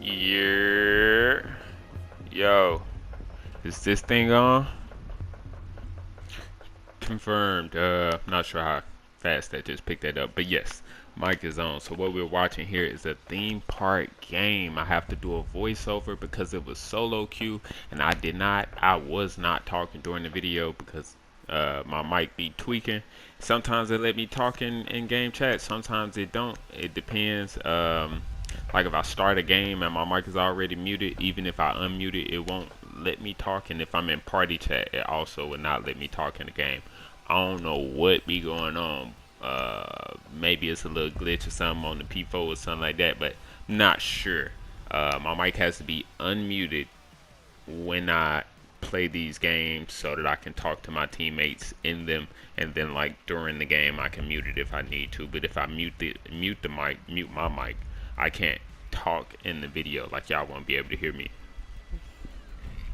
Yeah. Yo, is this thing on? Confirmed. Not sure how fast that just picked that up, but yes, mic is on. So what we're watching here is a theme park game. I have to do a voiceover because it was solo queue, and I was not talking during the video because my mic be tweaking. Sometimes it let me talk in game chat. Sometimes it don't. It depends. Like if I start a game and my mic is already muted, even if I unmute it, it won't let me talk. And if I'm in party chat, it also will not let me talk in the game. I don't know what be going on. Maybe it's a little glitch or something on the P4 or something like that, but not sure. My mic has to be unmuted when I play these games so that I can talk to my teammates in them, and then like during the game I can mute it if I need to. But if I mute my mic, I can't talk in the video. Like y'all won't be able to hear me.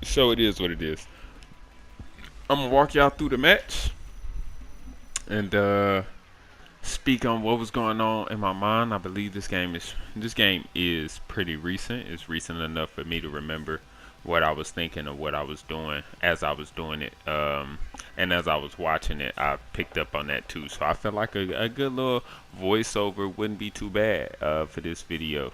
So it is what it is. I'm gonna walk y'all through the match and speak on what was going on in my mind. I believe this game is pretty recent. It's recent enough for me to remember what I was thinking of what I was doing as I was doing it. And as I was watching it, I picked up on that too. So I felt like a good little voiceover wouldn't be too bad for this video.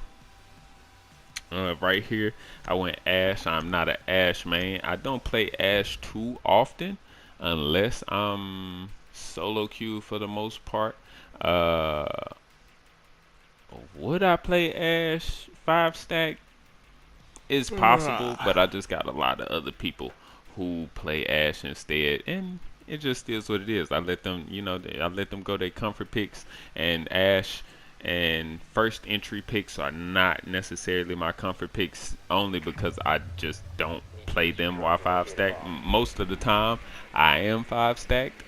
Right here, I went Ash. I'm not an Ash main. I don't play Ash too often unless I'm solo queue for the most part. Uh, would I play Ash 5 stack? It's possible, but I just got a lot of other people who play Ash instead, and it just is what it is. I let them, I let them go their comfort picks, and Ash and first entry picks are not necessarily my comfort picks, only because I just don't play them while 5 stack. Most of the time, I am 5 stacked.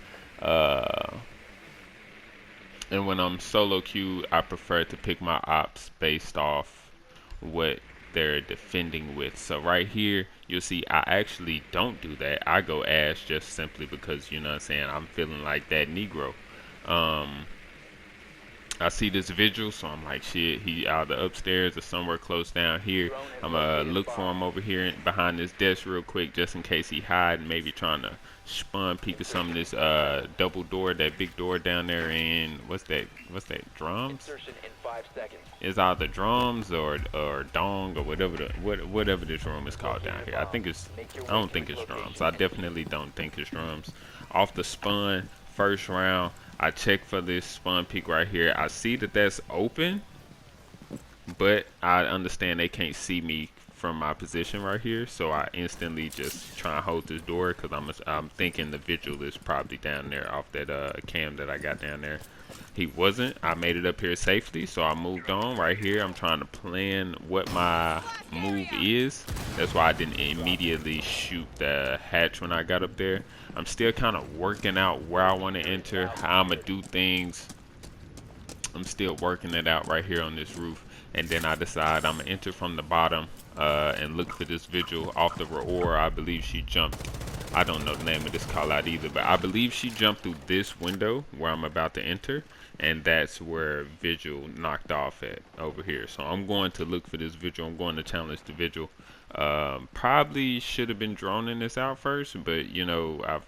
And when I'm solo queue, I prefer to pick my ops based off what they're defending with. So right here, you'll see I actually don't do that. I go Ash just simply because, you know what I'm saying, I'm feeling like that Negro. I see this vigil, so I'm like, shit, he either upstairs or somewhere close down here. I'm gonna look for him over here behind this desk real quick, just in case he hide, maybe trying to spawn peek at some of this double door, that big door down there in what's that drums? It's either drums or dong or whatever this room is called down here. I don't think it's drums. I definitely don't think it's drums. Off the spawn, first round, I check for this spawn peak right here. I see that that's open, but I understand they can't see me from my position right here, so I instantly just try and hold this door because I'm thinking the vigil is probably down there off that cam that I got down there. He wasn't. I made it up here safely, so I moved on. Right here, I'm trying to plan what my move is. That's why I didn't immediately shoot the hatch when I got up there. I'm still kind of working out where I want to enter, how I'm going to do things. I'm still working it out right here on this roof. And then I decide I'm going to enter from the bottom and look for this vigil off the Roar. I believe she jumped. I don't know the name of this call out either, but I believe she jumped through this window where I'm about to enter, and that's where vigil knocked off at over here. So I'm going to look for this vigil. I'm going to challenge the vigil. Probably should have been droning this out first, but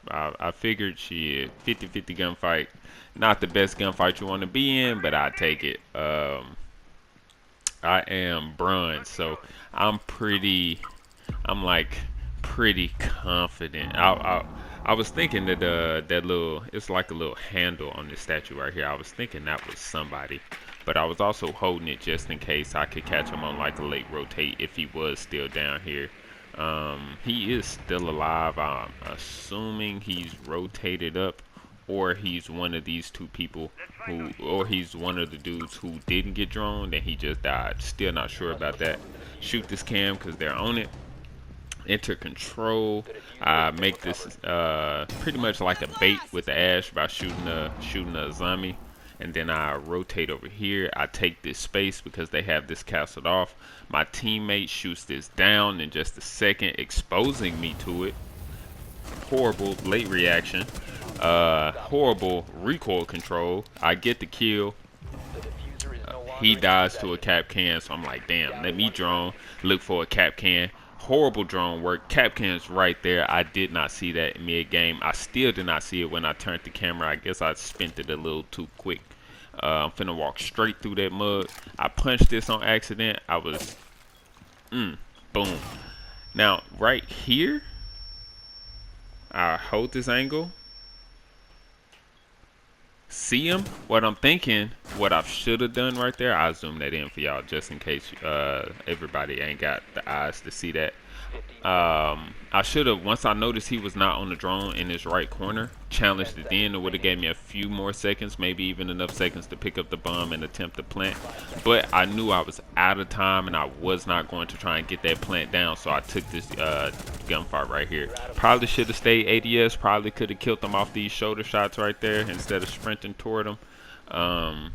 I figured she 50-50 gunfight, not the best gunfight you want to be in, but I take it. I am bronze, so I'm like pretty confident. I was thinking that that little, it's like a little handle on this statue right here. I was thinking that was somebody, but I was also holding it just in case I could catch him on like a late rotate if he was still down here. He is still alive. I'm assuming he's rotated up, or he's one of these two people or he's one of the dudes who didn't get droned and he just died. Still not sure about that. Shoot this cam because they're on it. Enter control. Make this pretty much like a bait with the Ash by shooting a zombie, and then I rotate over here. I take this space because they have this castled off. My teammate shoots this down in just a second, exposing me to it. Horrible late reaction. Horrible recoil control. I get the kill. He dies to a cap can, so I'm like, damn, let me drone, look for a cap can. Horrible drone work. Cap can's right there. I did not see that mid game. I still did not see it when I turned the camera. I guess I spent it a little too quick. I'm finna walk straight through that mud. I punched this on accident. I was, boom. Now, right here, I hold this angle. See him? What I'm thinking, what I should have done right there, I'll zoom that in for y'all just in case everybody ain't got the eyes to see that. I should have, once I noticed he was not on the drone in his right corner, challenged it then. It would have gave me a few more seconds, maybe even enough seconds to pick up the bomb and attempt to plant. But I knew I was out of time and I was not going to try and get that plant down, so I took this gunfight right here. Probably should have stayed ADS, probably could have killed them off these shoulder shots right there instead of sprinting toward them.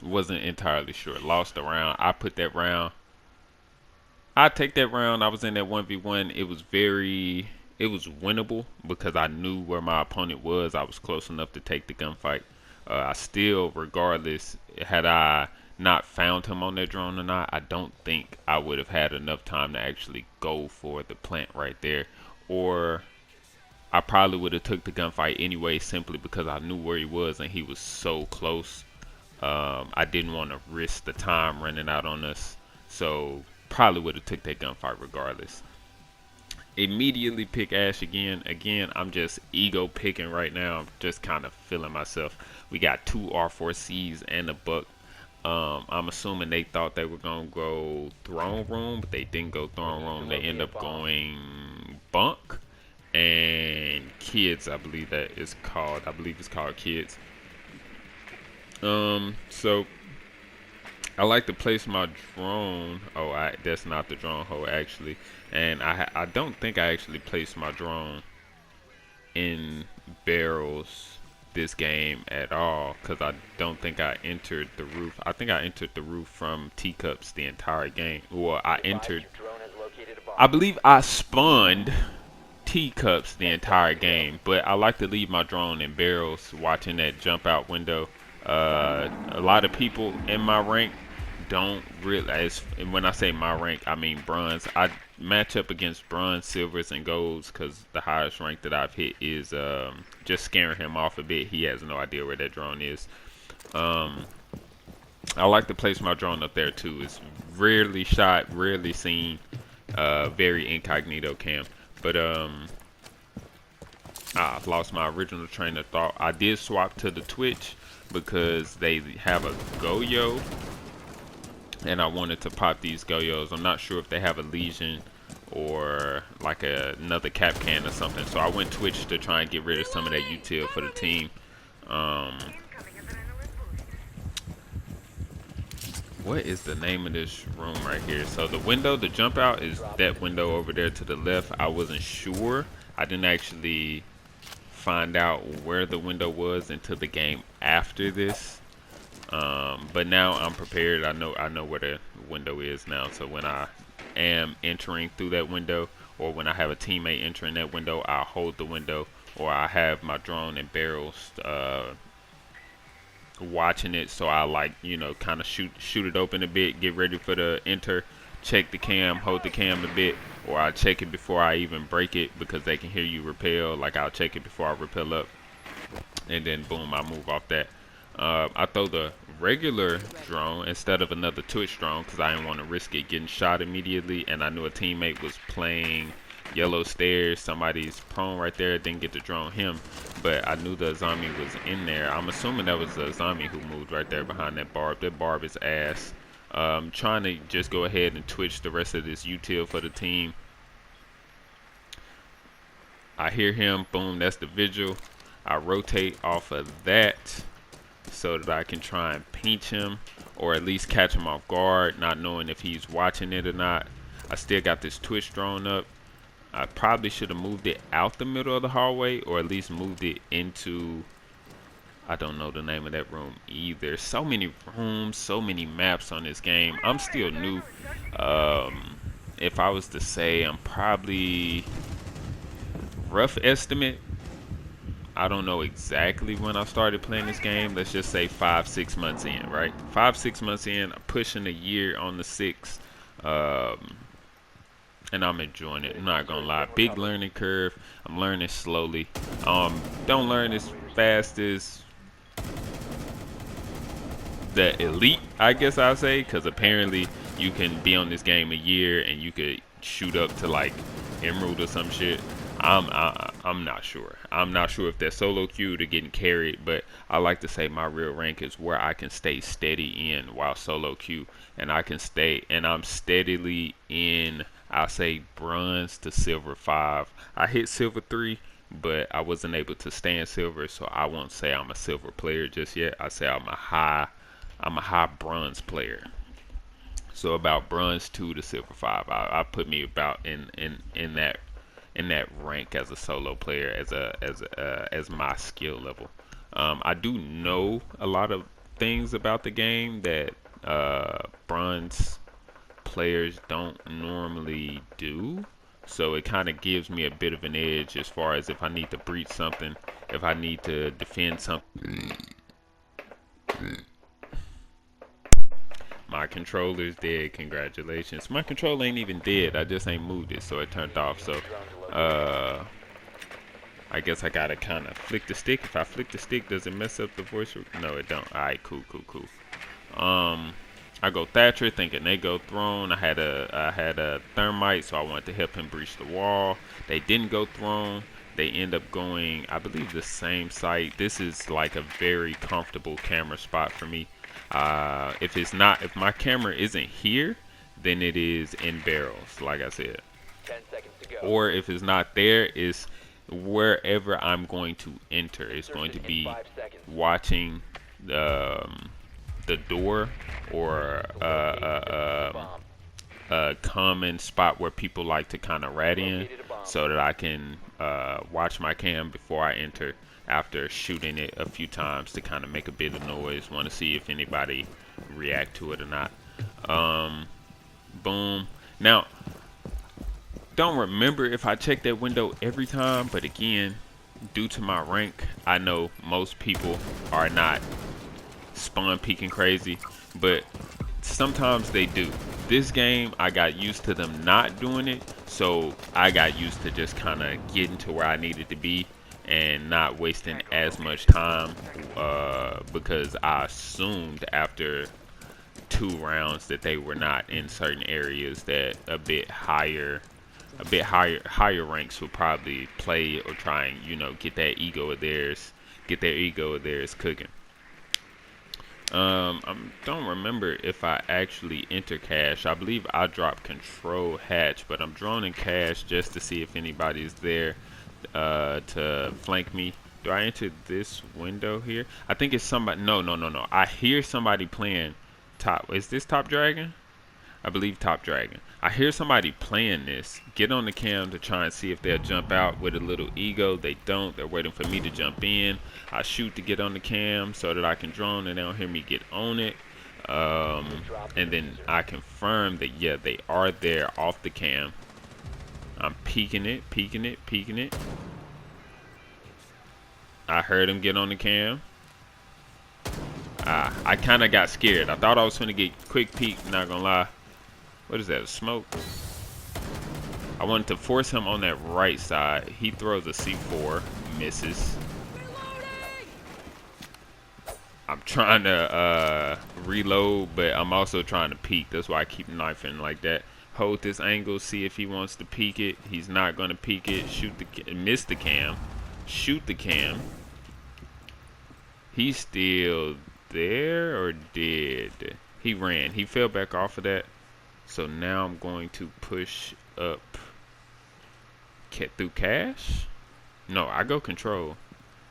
Wasn't entirely sure. Lost the round. I put that round. I take that round. I was in that 1v1. It was winnable because I knew where my opponent was. I was close enough to take the gunfight. I still, regardless, had I not found him on that drone or not, I don't think I would have had enough time to actually go for the plant right there. Or I probably would have took the gunfight anyway, simply because I knew where he was and he was so close. I didn't want to risk the time running out on us. So probably would have took that gunfight regardless. Immediately pick Ash again. Again, I'm just ego picking right now. I'm just kind of feeling myself. We got 2 R4Cs and a buck. I'm assuming they thought they were gonna go throne room, but they didn't go throne room. They end up going bunk and kids. I believe that is called. I believe it's called kids. So I like to place my drone. Oh, that's not the drone hole actually, and I don't think I actually placed my drone in barrels this game at all, because I don't think I entered the roof. I think I entered the roof from teacups the entire game. Well, I believe I spawned teacups the entire game, but I like to leave my drone in barrels, watching that jump out window. A lot of people in my rank don't realize, and when I say my rank, I mean bronze. I match up against bronze, silvers, and golds because the highest rank that I've hit is just scaring him off a bit. He has no idea where that drone is. I like to place my drone up there too. It's rarely shot, rarely seen, very incognito cam. But I lost my original train of thought. I did swap to the Twitch because they have a Goyo, and I wanted to pop these Goyos. I'm not sure if they have a Legion or like another cap can or something, so I went Twitch to try and get rid of some of that util for the team. What is the name of this room right here? So the window, the jump out, is that window over there to the left. I wasn't sure. I didn't actually find out where the window was until the game after this. But now I'm prepared. I know where the window is now. So when I am entering through that window, or when I have a teammate entering that window, I'll hold the window, or I have my drone and barrels watching it. So I, like, you know, kind of shoot it open a bit, get ready for the enter, check the cam, hold the cam a bit, or I check it before I even break it because they can hear you rappel. Like, I'll check it before I rappel up, and then boom, I move off that. I throw the regular drone instead of another Twitch drone because I didn't want to risk it getting shot immediately, and I knew a teammate was playing yellow stairs. Somebody's prone right there. Didn't get to drone him, but I knew the zombie was in there. I'm assuming that was a zombie who moved right there behind that barb. That barb is ass. Trying to just go ahead and Twitch the rest of this util for the team. I hear him. Boom, that's the vigil. I rotate off of that so that I can try and pinch him, or at least catch him off guard, not knowing if he's watching it or not. I still got this Twitch drone up. I probably should have moved it out the middle of the hallway, or at least moved it into, I don't know the name of that room either. So many rooms, so many maps on this game. I'm still new. If I was to say, I'm probably, rough estimate, I don't know exactly when I started playing this game. Let's just say 5-6 months in, right? 5-6 months in, I'm pushing a year on the 6. And I'm enjoying it. I'm not gonna lie. Big learning curve. I'm learning slowly. Don't learn as fast as the elite, I guess I'll say, because apparently you can be on this game a year and you could shoot up to like emerald or some shit. I'm not sure. I'm not sure if that's solo queued or getting carried, but I like to say my real rank is where I can stay steady in while solo queue, and I can stay, and I'm steadily in. I'll say bronze to silver 5. I hit silver 3, but I wasn't able to stay in silver, so I won't say I'm a silver player just yet. I say I'm a high bronze player. So about bronze 2 to silver 5. I put me about in that rank as a solo player, as my skill level. I do know a lot of things about the game that bronze players don't normally do. So it kind of gives me a bit of an edge as far as if I need to breach something, if I need to defend something. My controller's dead. Congratulations. My controller ain't even dead. I just ain't moved it, so it turned off. So, I guess I gotta kind of flick the stick. If I flick the stick, does it mess up the voice? No, it don't. All right, cool. I go Thatcher, thinking they go Throne. I had a Thermite, so I wanted to help him breach the wall. They didn't go Throne. They end up going, I believe, the same site. This is like a very comfortable camera spot for me. If my camera isn't here, then it is in barrels, like I said. 10 seconds to go. Or if it's not there, it's wherever I'm going to enter. It's going to be watching the door, or a common spot where people like to kind of rat in, so that I can watch my cam before I enter, after shooting it a few times to kind of make a bit of noise. Want to see if anybody react to it or not. Boom. Now, don't remember if I check that window every time, but again, due to my rank, I know most people are not spawn peeking crazy, but sometimes they do. This game, I got used to them not doing it, so I got used to just kind of getting to where I needed to be and not wasting as much time, because I assumed after 2 rounds that they were not in certain areas that a bit higher ranks will probably play or try and get their ego of theirs cooking. I don't remember if I actually enter cache. I believe I dropped control hatch, but I'm droning cache just to see if anybody's there to flank me. Do I enter this window here? I think it's somebody. No. I hear somebody playing top. Is this Top Dragon? I believe Top Dragon. I hear somebody playing this. Get on the cam to try and see if they'll jump out with a little ego. They don't. They're waiting for me to jump in. I shoot to get on the cam so that I can drone and they don't hear me get on it. And then I confirm that, yeah, they are there off the cam. I'm peeking it. I heard him get on the cam. I kind of got scared. I thought I was going to get quick peek, not gonna lie. What is that, a smoke? I wanted to force him on that right side. He throws a C4, misses. I'm trying to reload, but I'm also trying to peek. That's why I keep knifing like that. Hold this angle, see if he wants to peek it. He's not going to peek it. Miss the cam. Shoot the cam. He's still there or dead? He ran. He fell back off of that. So now I'm going to push up through cache. No, I go control.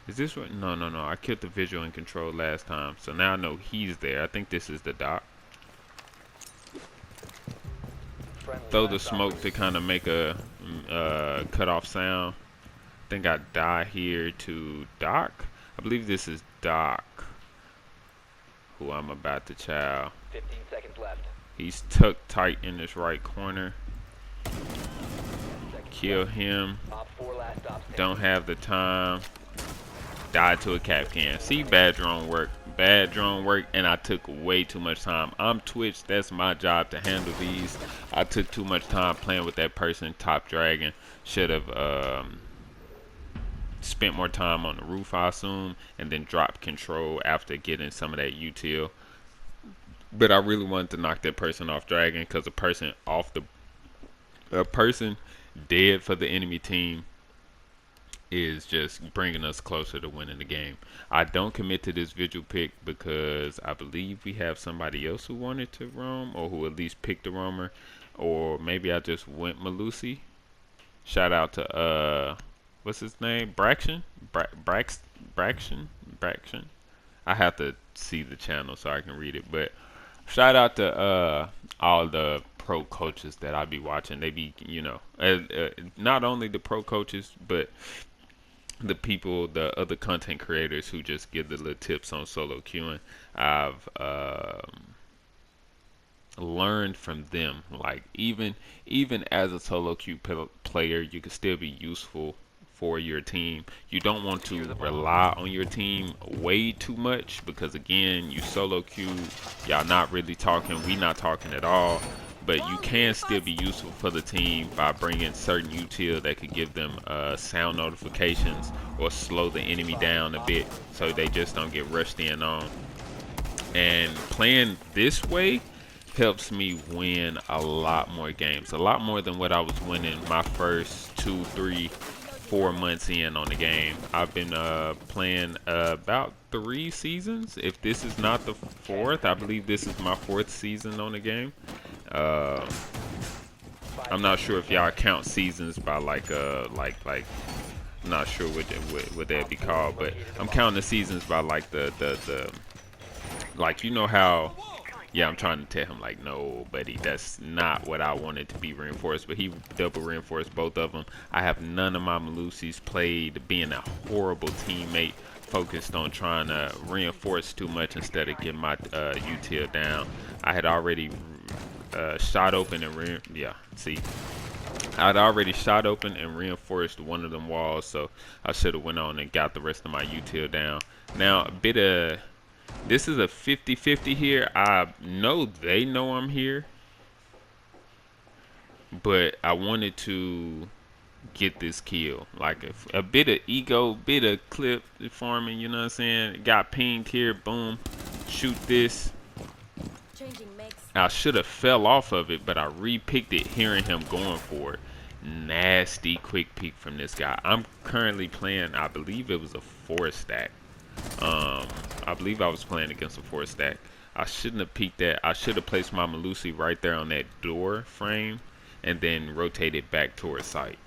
Is this what? No. I killed the visual in control last time. So now I know he's there. I think this is the dock. Throw the smoke to kind of make a cut off sound. I think I die here to dock. I believe this is dock, who I'm about to chow. 15 seconds left. He's tucked tight in this right corner. Kill him. Don't have the time. died to a cap can. See, bad drone work. Bad drone work, and I took way too much time. I'm Twitch. That's my job to handle these. I took too much time playing with that person, top dragon. Should have spent more time on the roof, I assume, and then dropped control after getting some of that util. But I really wanted to knock that person off dragon because a person dead for the enemy team is just bringing us closer to winning the game. I don't commit to this vigil pick because I believe we have somebody else who wanted to roam, or who at least picked a roamer, or maybe I just went Malusi. Shout out to what's his name? Braxton. I have to see the channel so I can read it, but shout out to all the pro coaches that I be watching. They be, not only the pro coaches, but the people, the other content creators who just give the little tips on solo queuing. I've learned from them. Like even as a solo queue player, you can still be useful for your team. You don't want to rely on your team way too much because again, you solo queue, y'all not really talking, we not talking at all. But you can still be useful for the team by bringing certain util that could give them sound notifications or slow the enemy down a bit so they just don't get rushed in on. And playing this way helps me win a lot more games, a lot more than what I was winning my first 2, 3, 4 months in on the game. I've been playing about 3 seasons. If this is not the 4th, I believe this is my 4th season on the game. I'm not sure if y'all count seasons by like I'm not sure what that'd be called, but I'm counting the seasons by like the like, you know how, yeah, I'm trying to tell him like, no buddy, that's not what I wanted to be reinforced, but he double reinforced both of them. I have none of my Malusis played being a horrible teammate, focused on trying to reinforce too much instead of getting my util down. I had already shot open and I'd already shot open and reinforced one of them walls, so I should have went on and got the rest of my util down. Now this is a 50-50 here. I know they know I'm here, but I wanted to get this kill. Like a bit of ego, bit of clip farming, you know what I'm saying? Got pinged here, boom, shoot this. I should have fell off of it, but I re-picked it hearing him going for it. Nasty quick peek from this guy. I'm currently playing, I believe it was a 4-stack. I believe I was playing against a 4-stack. I shouldn't have peeked that. I should have placed my Malusi right there on that door frame and then rotated back towards sight.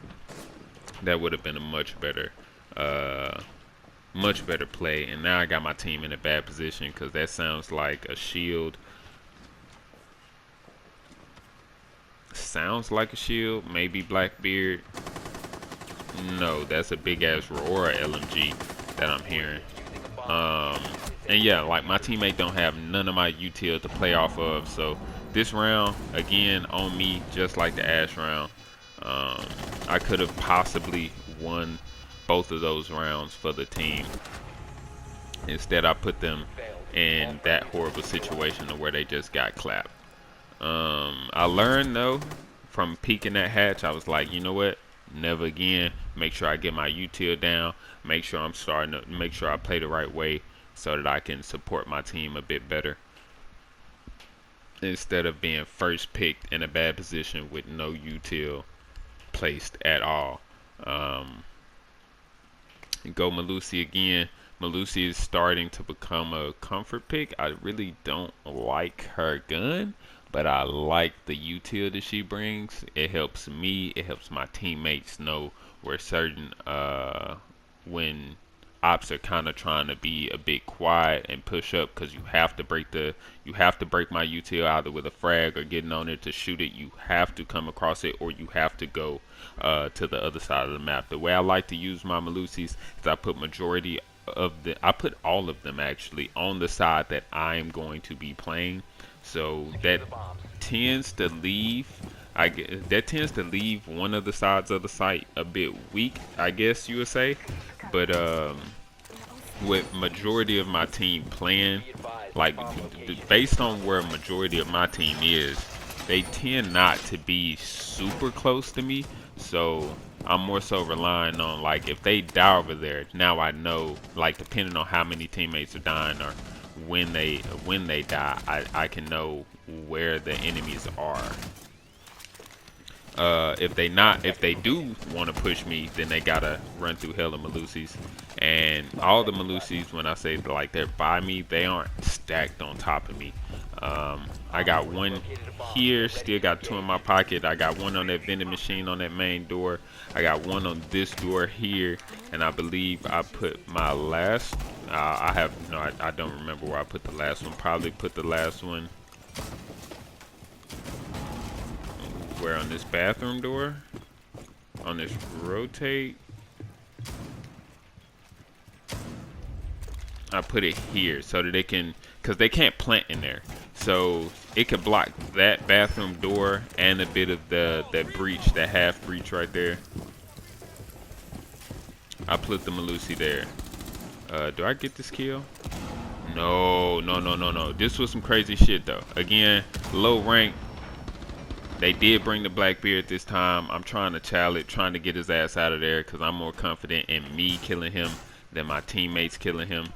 That would have been a much better play. And now I got my team in a bad position because that sounds like a shield. Sounds like a shield. Maybe Blackbeard. No, that's a big ass Aurora LMG that I'm hearing. And yeah, like my teammate don't have none of my util to play off of, so this round again on me, just like the Ash round. I could have possibly won both of those rounds for the team. Instead, I put them in that horrible situation to where they just got clapped. I learned though from peeking that hatch. I was like, you know what? Never again. Make sure I get my util down. Make sure I'm starting to make sure I play the right way so that I can support my team a bit better, instead of being first picked in a bad position with no util placed at all. Go Malusi again. Malusi is starting to become a comfort pick. I really don't like her gun, but I like the util that she brings. It helps me, it helps my teammates know where certain when ops are kind of trying to be a bit quiet and push up, because you have to break my util either with a frag or getting on it to shoot it. You have to come across it, or you have to go to the other side of the map. The way I like to use my Malusis is I put all of them actually on the side that I am going to be playing. So that tends to leave one of the sides of the site a bit weak, I guess you would say. But with majority of my team playing, like based on where majority of my team is, they tend not to be super close to me. So I'm more so relying on, like, if they die over there, now I know, like, depending on how many teammates are dying or when they die, I can know where the enemies are. If they do want to push me, then they gotta run through hell of Malusis. And all the Malusis, when I say like they're by me, they aren't stacked on top of me. I got one here, still got two in my pocket. I got one on that vending machine on that main door. I got one on this door here, and I believe I put my last. I have no, I don't remember where I put the last one. Probably put the last one where, on this bathroom door, on this rotate. I put it here so that they can, because they can't plant in there, so it could block that bathroom door and a bit of that breach, that half breach right there. I put the Malusi there. Do I get this kill? No, no, no, no, no. This was some crazy shit though. Again, low rank. They did bring the Blackbeard this time. I'm trying to challenge, trying to get his ass out of there because I'm more confident in me killing him than my teammates killing him.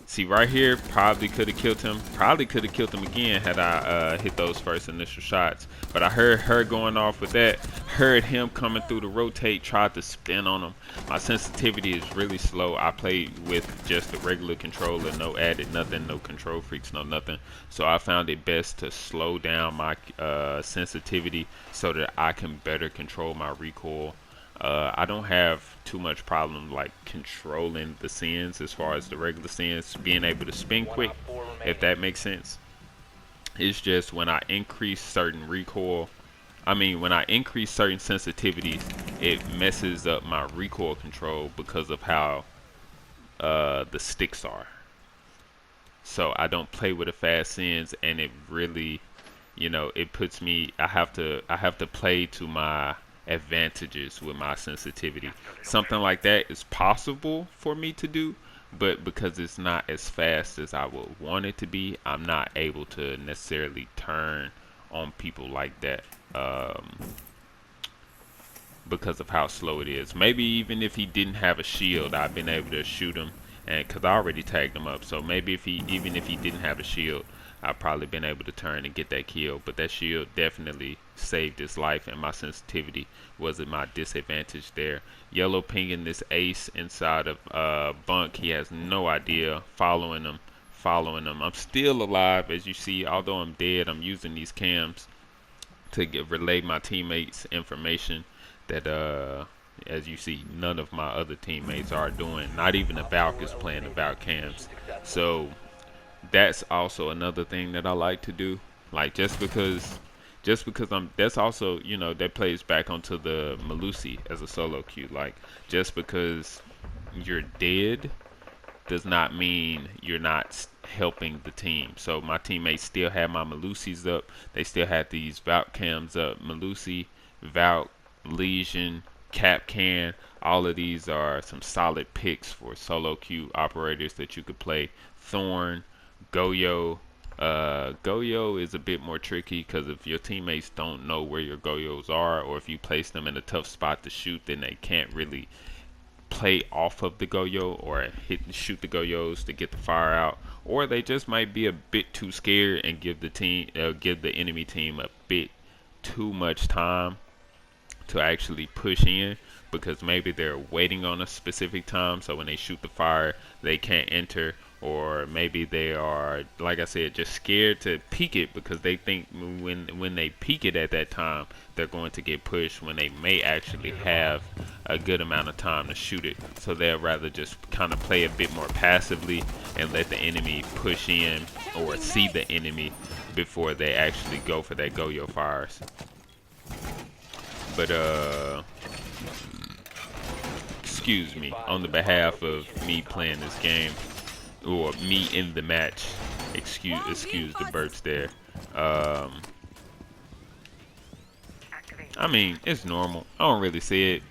See, right here, probably could have killed him. Probably could have killed him again had I hit those first initial shots. But I heard her going off with that. Heard him coming through the rotate, tried to spin on him. My sensitivity is really slow. I played with just the regular controller, no added nothing, no control freaks, no nothing. So I found it best to slow down my sensitivity so that I can better control my recoil. I don't have too much problem like controlling the sins as far as the regular sins, being able to spin quick, if that makes sense. It's just when I increase certain recoil, when I increase certain sensitivities, it messes up my recoil control because of how the sticks are. So I don't play with the fast sins, and it really, it puts me, I have to play to my advantages with my sensitivity. Something like that is possible for me to do, but because it's not as fast as I would want it to be, I'm not able to necessarily turn on people like that, because of how slow it is. Maybe even if he didn't have a shield, I've been able to shoot him, and because I already tagged him up, so maybe even if he didn't have a shield, I've probably been able to turn and get that kill. But that shield definitely saved his life, and my sensitivity was at my disadvantage there. Yellow pinging this ace inside of bunk. He has no idea. Following him. I'm still alive, as you see. Although I'm dead, I'm using these cams to relay my teammates information that as you see, none of my other teammates are doing. Not even the Valk is playing the Valk cams. So that's also another thing that I like to do. Like, just because that's also, that plays back onto the Malusi as a solo queue. Like, just because you're dead does not mean you're not helping the team. So my teammates still have my Malusis up. They still have these Valk cams up. Malusi, Valk, Legion, Capcan. All of these are some solid picks for solo queue operators that you could play. Thorn, Goyo. Goyo is a bit more tricky because if your teammates don't know where your Goyos are, or if you place them in a tough spot to shoot, then they can't really play off of the Goyo or shoot the Goyos to get the fire out, or they just might be a bit too scared and give the enemy team a bit too much time to actually push in, because maybe they're waiting on a specific time, so when they shoot the fire they can't enter, or maybe they are, like I said, just scared to peek it because they think when they peek it at that time they're going to get pushed, when they may actually have a good amount of time to shoot it. So they'll rather just kind of play a bit more passively and let the enemy push in or see the enemy before they actually go for that Goyo fires. But excuse me, on the behalf of me playing this game, or me in the match, excuse the burps there. It's normal. I don't really say it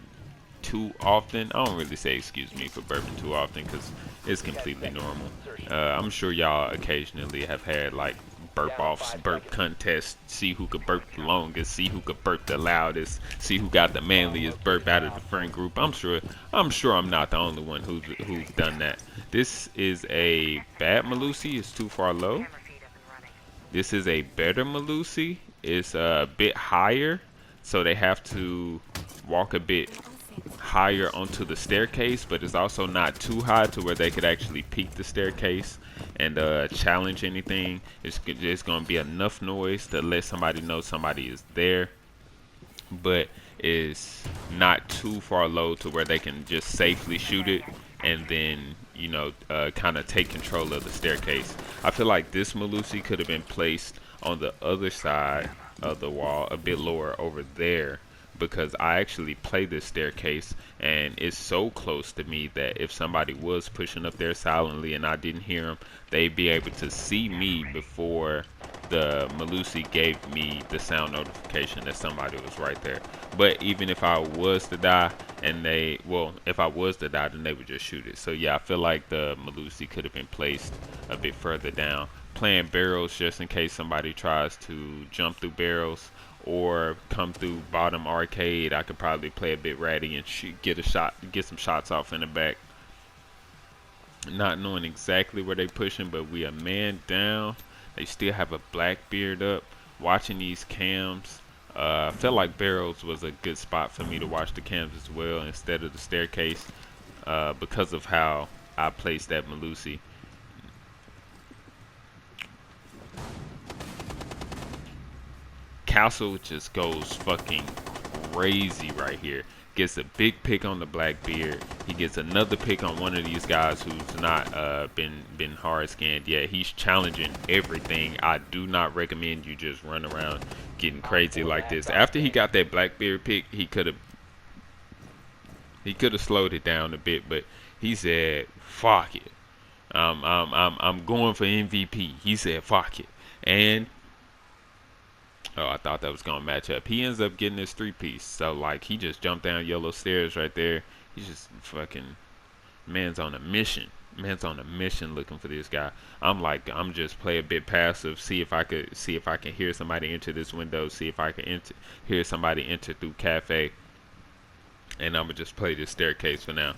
too often. I don't really say excuse me for burping too often because It's completely normal. I'm sure y'all occasionally have had like burp offs, burp contests, see who could burp the longest, see who could burp the loudest, see who got the manliest burp out of the friend group. I'm sure I'm not the only one who's done that. This is a bad Malusi, it's too far low. This is a better Malusi, it's a bit higher, so they have to walk a bit higher onto the staircase, but it's also not too high to where they could actually peek the staircase and challenge anything. It's going to be enough noise to let somebody know somebody is there, but it's not too far low to where they can just safely shoot it and then, you know, kind of take control of the staircase. I feel like this Malusi could have been placed on the other side of the wall, a bit lower over there, because I actually play this staircase and it's so close to me that if somebody was pushing up there silently and I didn't hear them, they'd be able to see me before the Malusi gave me the sound notification that somebody was right there. But even if I was to die and if I was to die, then they would just shoot it. So yeah, I feel like the Malusi could have been placed a bit further down, playing barrels just in case somebody tries to jump through barrels or come through bottom arcade. I could probably play a bit ratty and get some shots off in the back. Not knowing exactly where they pushing, but we a man down. They still have a Blackbeard up. Watching these cams, I felt like barrels was a good spot for me to watch the cams as well instead of the staircase, because of how I placed that Malusi. Castle just goes fucking crazy right here. Gets a big pick on the Blackbeard. He gets another pick on one of these guys who's not been hard scanned yet. He's challenging everything. I do not recommend you just run around getting crazy like this. After he got that Blackbeard pick, he could have slowed it down a bit, but he said, "Fuck it. I'm going for MVP." He said, "Fuck it," and oh, I thought that was gonna match up. He ends up getting his 3-piece. So like he just jumped down yellow stairs right there. He's just fucking man's on a mission. Man's on a mission looking for this guy. I'm just play a bit passive, see if I can hear somebody enter this window, see if I can hear somebody enter through cafe. And I'ma just play this staircase for now.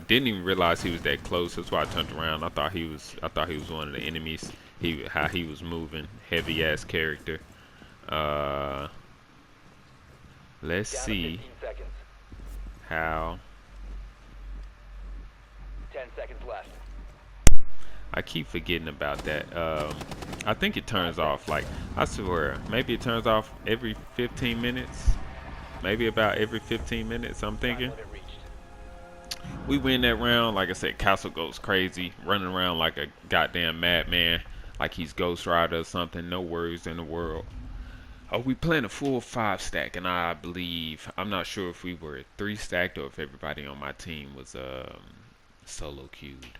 Didn't even realize he was that close. That's why I turned around. I thought he was one of the enemies. How he was moving, heavy ass character. Let's see how. 10 seconds left. I keep forgetting about that. I think it turns off, like, I swear, maybe it turns off every 15 minutes. Maybe about every 15 minutes, I'm thinking. We win that round. Like I said, Castle goes crazy, running around like a goddamn madman, like he's Ghost Rider or something. No worries in the world. Oh, we playing a full 5-stack, and I believe, I'm not sure if we were 3-stacked or if everybody on my team was solo queued.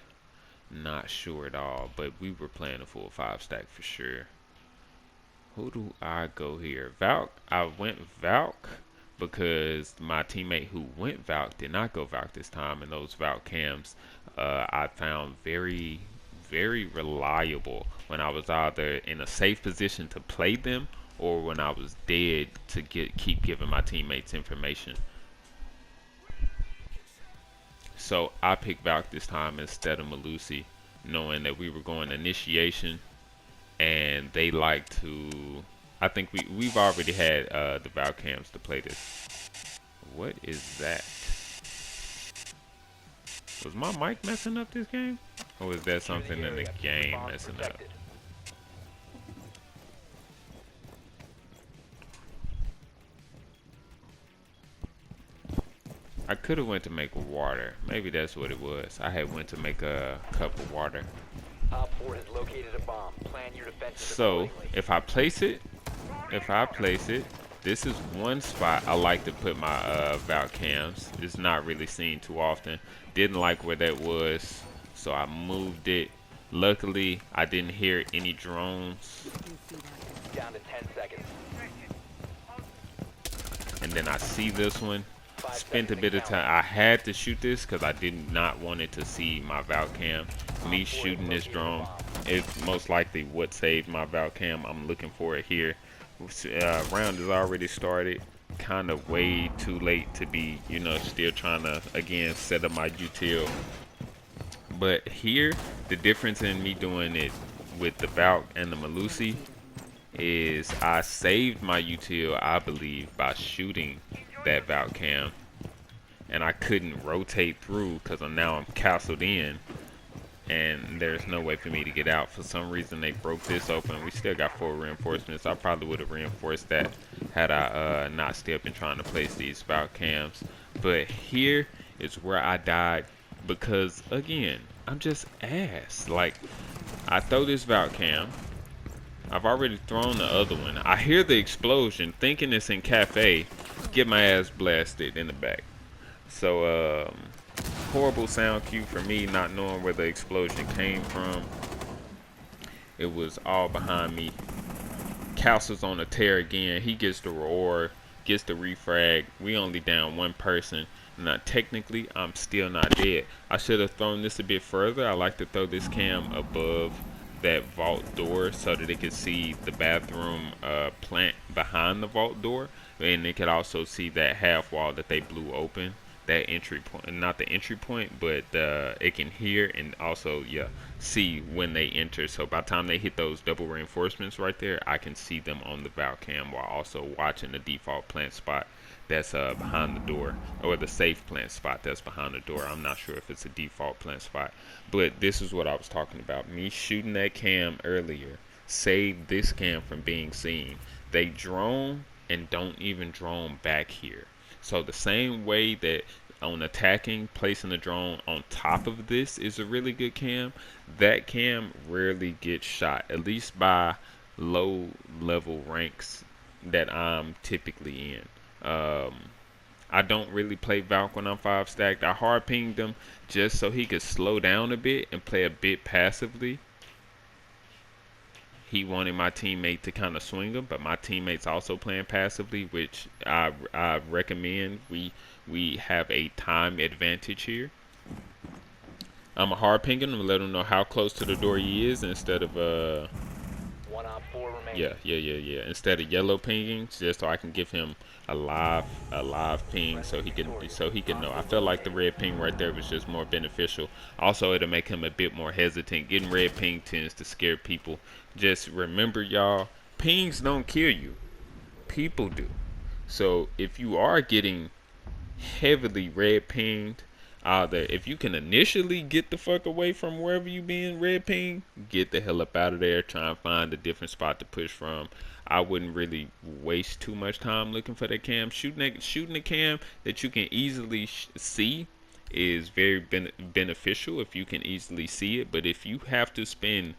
Not sure at all, but we were playing a full 5-stack for sure. Who do I go here? Valk. I went Valk because my teammate who went Valk did not go Valk this time, and those Valk cams I found very, very reliable when I was either in a safe position to play them or when I was dead to keep giving my teammates information. So I picked Valk this time instead of Malusi, knowing that we were going initiation and they like to. I think we've already had the Valk cams to play this. What is that? Was my mic messing up this game? Or is that something in the game messing up? I could have went to make water. Maybe that's what it was. I had went to make a cup of water. Op 4 has located a bomb. Plan your defense. So if I place it, this is one spot I like to put my Valk cams. It's not really seen too often. Didn't like where that was, so I moved it. Luckily, I didn't hear any drones. Down to 10 seconds. And then I see this one. 5 spent a seconds bit to of time. count. I had to shoot this because I did not want it to see my Valk cam. Me Op 4 has shooting this located a drone bomb. is most likely what saved my Valk cam. I'm looking for it here. Round has already started. Kind of way too late to be, you know, still trying to again set up my util. But here, the difference in me doing it with the Valk and the Malusi is I saved my util, I believe, by shooting that Valk cam, and I couldn't rotate through because I'm castled in, and there's no way for me to get out. For some reason, they broke this open. We still got 4 reinforcements. I probably would have reinforced that had I not still been trying to place these Valk cams. But here is where I died because, again, I'm just ass. Like, I throw this Valk cam. I've already thrown the other one. I hear the explosion, thinking it's in cafe, get my ass blasted in the back. So, horrible sound cue for me, not knowing where the explosion came from. It was all behind me. Castle's on a tear again. He gets the roar, gets the refrag. We only down one person. Now, technically, I'm still not dead. I should have thrown this a bit further. I like to throw this cam above that vault door so that it could see the bathroom plant behind the vault door, and it could also see that half wall that they blew open, that entry point, not the entry point, but it can hear and also see when they enter. So by the time they hit those double reinforcements right there, I can see them on the Valk cam while also watching the default plant spot that's behind the door, or the safe plant spot that's behind the door. I'm not sure if it's a default plant spot, but this is what I was talking about. Me shooting that cam earlier saved this cam from being seen. They drone and don't even drone back here. So the same way that on attacking, placing the drone on top of this is a really good cam, that cam rarely gets shot, at least by low level ranks that I'm typically in. I don't really play Valk when I'm 5 stacked. I hard pinged him just so he could slow down a bit and play a bit passively. He wanted my teammate to kind of swing him, but my teammate's also playing passively, which I recommend. We have a time advantage here. I'm a hard pinging him to let him know how close to the door he is instead of One op 4 remaining. yeah. Instead of yellow pinging, just so I can give him a live ping, so he can know. I felt like the red ping right there was just more beneficial. Also, it'll make him a bit more hesitant. Getting red ping tends to scare people. Just remember, y'all, pings don't kill you. People do. So if you are getting heavily red pinged, if you can initially get the fuck away from wherever you being red ping, get the hell up out of there. Try and find a different spot to push from. I wouldn't really waste too much time looking for that cam. Shooting a cam that you can easily see is very beneficial if you can easily see it. But if you have to spend,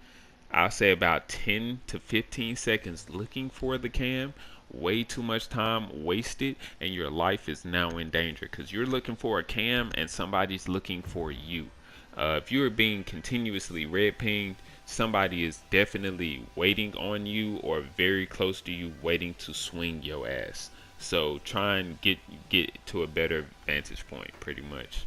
I'll say, about 10 to 15 seconds looking for the cam, way too much time wasted, and your life is now in danger because you're looking for a cam and somebody's looking for you. If you're being continuously red pinged, somebody is definitely waiting on you or very close to you, waiting to swing your ass. So try and get to a better vantage point, pretty much.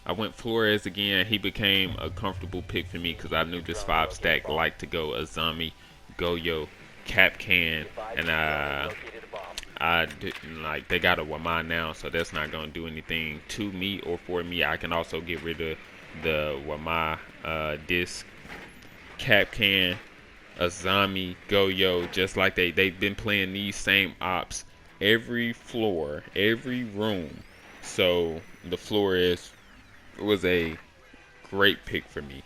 I went Flores again. He became a comfortable pick for me because I knew this 5 stack liked to go Azami, Goyo, Cap Can, and I didn't like, they got a Wama now, so that's not gonna do anything to me or for me. I can also get rid of the Wama disc, Cap Can, Azami, Goyo, just like they've been playing these same ops every floor, every room. So the Flores was a great pick for me.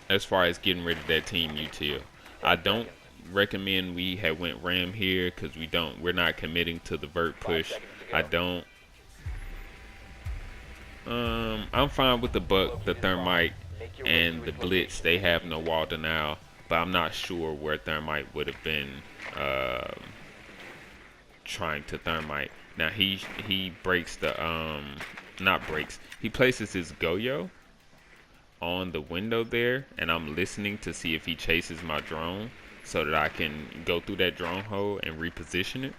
As far as getting rid of that team util, I don't recommend we have went ram here because we're not committing to the vert push. I don't. I'm fine with the buck, the thermite, and the blitz. They have no wall denial, but I'm not sure where thermite would have been trying to thermite. Now he breaks the not breaks. He places his Goyo on the window there, and I'm listening to see if he chases my drone. so that I can go through that drone hole and reposition it.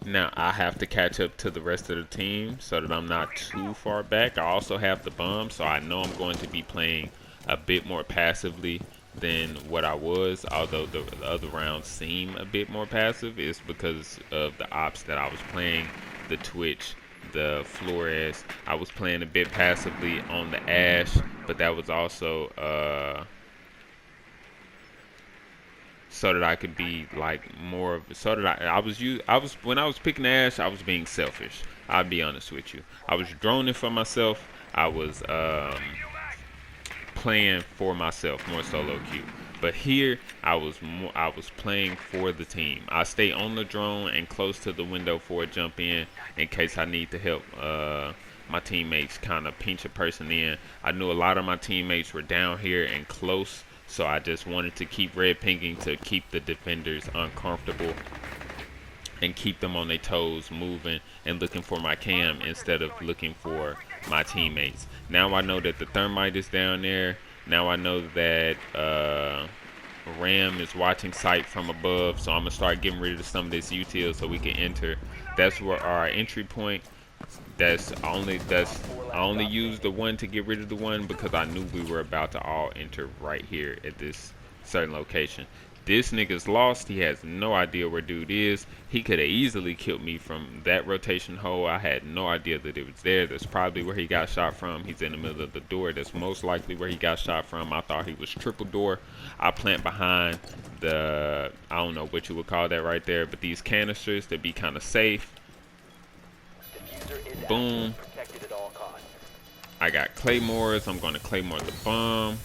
Now I have to catch up to the rest of the team so that I'm not too far back. I also have the bomb, so I know I'm going to be playing a bit more passively than what I was, although the other rounds seem a bit more passive. It's because of the ops that I was playing, the Twitch, the Flores. I was playing a bit passively on the Ash, but that was also so that I could be like more of, so that I was when I was picking the Ash, I was being selfish. I'll be honest with you. I was droning for myself. I was playing for myself, more solo queue. But here I was playing for the team. I stay on the drone and close to the window for a jump in case I need to help my teammates kind of pinch a person in. I knew a lot of my teammates were down here and close, so I just wanted to keep red pinging to keep the defenders uncomfortable and keep them on their toes, moving and looking for my cam instead of looking for my teammates. Now I know that the thermite is down there. Now I know that Ram is watching sight from above, so I'm gonna start getting rid of some of this util so we can enter. That's where our entry point. I only used the one to get rid of the one because I knew we were about to all enter right here at this certain location. This nigga's lost. He has no idea where dude is. He could have easily killed me from that rotation hole. I had no idea that it was there. That's probably where he got shot from. He's in the middle of the door. That's most likely where he got shot from. I thought he was triple door. I plant behind the, I don't know what you would call that right there, but these canisters to be kind of safe. Boom. I got claymores. I'm going to claymore the bomb.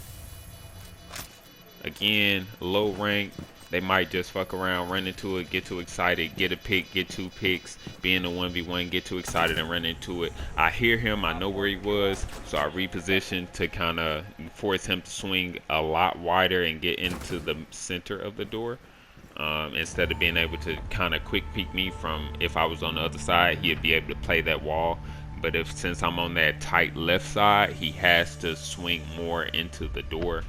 Again, low rank. They might just fuck around, run into it, get too excited, get a pick, get 2 picks, be in a 1v1, get too excited and run into it. I hear him, I know where he was, so I repositioned to kind of force him to swing a lot wider and get into the center of the door. Instead of being able to kind of quick peek me from, if I was on the other side, he'd be able to play that wall. But since I'm on that tight left side, he has to swing more into the door.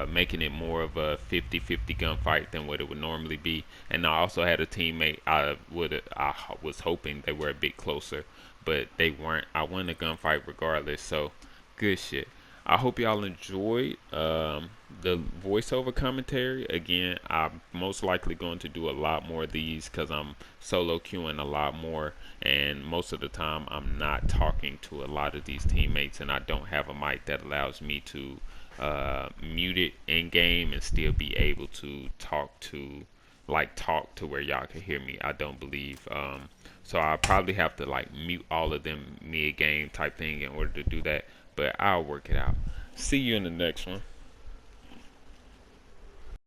Making it more of a 50-50 gunfight than what it would normally be. And I also had a teammate I was hoping they were a bit closer, but they weren't. I won the gunfight regardless, so good shit. I hope y'all enjoyed the voiceover commentary. Again, I'm most likely going to do a lot more of these because I'm solo queuing a lot more, and most of the time I'm not talking to a lot of these teammates, and I don't have a mic that allows me to mute it in game and still be able to talk to where y'all can hear me. I don't believe so I'll probably have to like mute all of them mid game type thing in order to do that, but I'll work it out. See you in the next one.